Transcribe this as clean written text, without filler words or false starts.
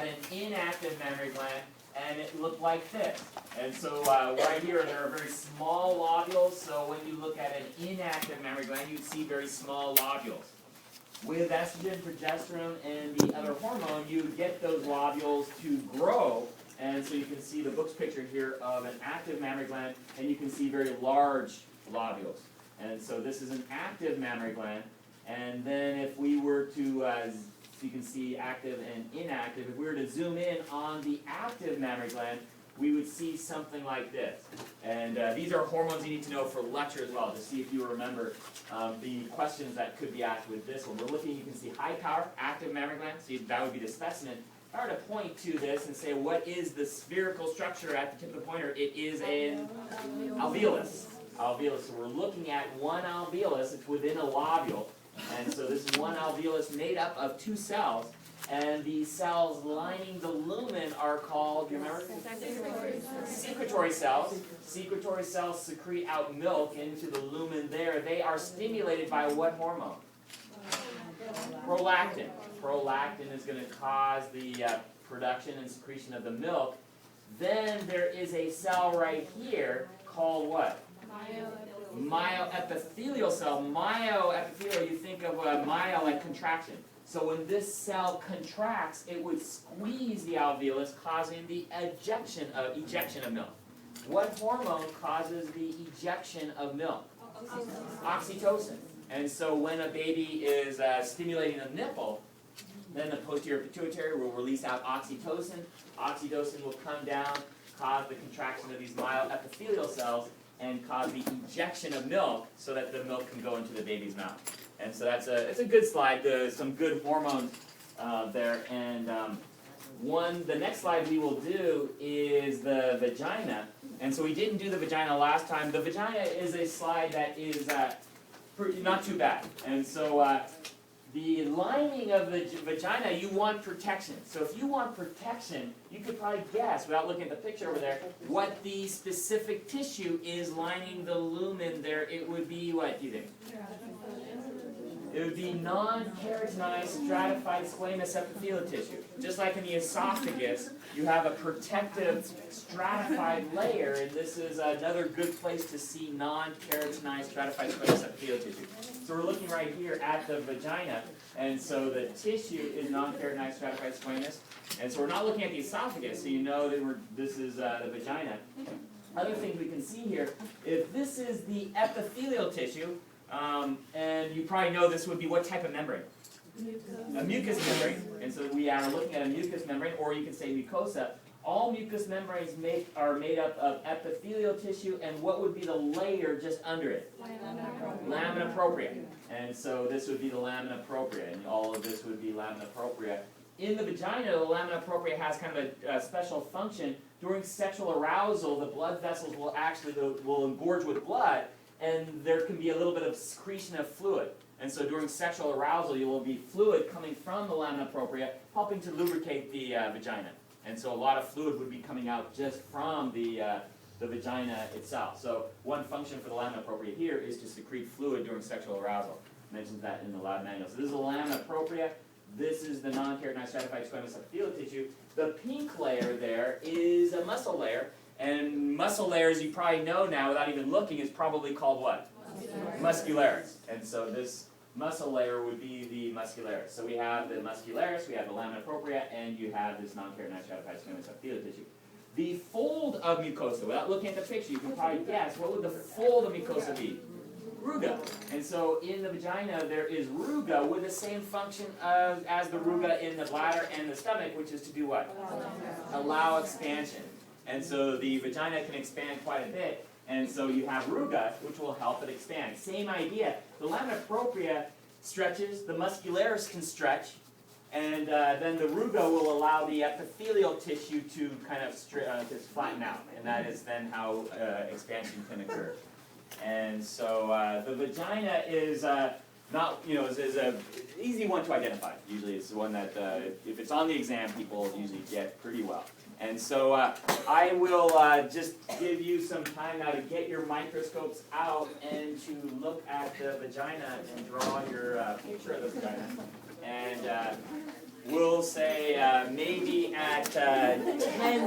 an inactive mammary gland, and it looked like this. And so right here, there are very small lobules, so when you look at an inactive mammary gland, you'd see very small lobules. With estrogen, progesterone, and the other hormone, you get those lobules to grow, and so you can see the Book's picture here of an active mammary gland, and you can see very large lobules. And so this is an active mammary gland, and then if we were to, so you can see active and inactive, if we were to zoom in on the active mammary gland, we would see something like this. And these are hormones you need to know for lecture as well, to see if you remember the questions that could be asked with this one. We're looking, you can see high power, active mammary gland, so that would be the specimen. If I were to point to this and say, what is the spherical structure at the tip of the pointer? It is an alveolus. Alveolus, so we're looking at one alveolus, it's within a lobule. And so this is one alveolus made up of two cells. And the cells lining the lumen are called, do you remember? Secretory cells. Secretory cells secrete out milk into the lumen there. They are stimulated by what hormone? Prolactin. Prolactin is going to cause the production and secretion of the milk. Then there is a cell right here called what? Myoepithelial cell. Myoepithelial, you think of myo like contraction. So when this cell contracts, it would squeeze the alveolus, causing the ejection of milk. What hormone causes the ejection of milk? Oxytocin. And so when a baby is stimulating a nipple, then the posterior pituitary will release out oxytocin. Oxytocin will come down, cause the contraction of these myoepithelial cells, and cause the ejection of milk so that the milk can go into the baby's mouth. And so it's a good slide. There's some good hormones there. And the next slide we will do is the vagina. And so we didn't do the vagina last time. The vagina is a slide that is not too bad. And so the lining of the vagina, you want protection. So if you want protection, you could probably guess, without looking at the picture over there, what the specific tissue is lining the lumen there. It would be what, do you think? It would be non-keratinized stratified squamous epithelial tissue. Just like in the esophagus, you have a protective stratified layer, and this is another good place to see non-keratinized stratified squamous epithelial tissue. So we're looking right here at the vagina, and so the tissue is non-keratinized stratified squamous, and so we're not looking at the esophagus, so you know that this is the vagina. Other things we can see here, if this is the epithelial tissue, and you probably know this would be what type of membrane? A mucous membrane. And so we are looking at a mucous membrane, or you can say mucosa. All mucous membranes are made up of epithelial tissue, and what would be the layer just under it? Lamina propria. And so this would be the lamina propria, and all of this would be lamina propria. In the vagina, the lamina propria has kind of a special function. During sexual arousal, the blood vessels will engorge with blood, and there can be a little bit of secretion of fluid. And so during sexual arousal, you will be fluid coming from the lamina propria, helping to lubricate the vagina. And so a lot of fluid would be coming out just from the vagina itself. So one function for the lamina propria here is to secrete fluid during sexual arousal. It mentions that in the lab manual. So this is the lamina propria. This is the non-keratinized stratified squamous epithelial tissue. The pink layer there is a muscle layer. And muscle layers, you probably know now without even looking, is probably called what? Muscularis. And so this muscle layer would be the muscularis. So we have the muscularis, we have the lamina propria, and you have this non-keratinized stratified squamous epithelial tissue. The fold of mucosa, without looking at the picture, you can probably guess, what would the fold of mucosa be? Ruga. And so in the vagina, there is ruga with the same function as the ruga in the bladder and the stomach, which is to do what? Allow expansion. And so the vagina can expand quite a bit, and so you have ruga, which will help it expand. Same idea. The lamina propria stretches, the muscularis can stretch, and then the ruga will allow the epithelial tissue to kind of just flatten out, and that is then how expansion can occur. And so the vagina is not, is an easy one to identify. Usually it's the one that, if it's on the exam, people usually get pretty well. And so I will just give you some time now to get your microscopes out and to look at the vagina and draw your picture of the vagina. And we'll say maybe 10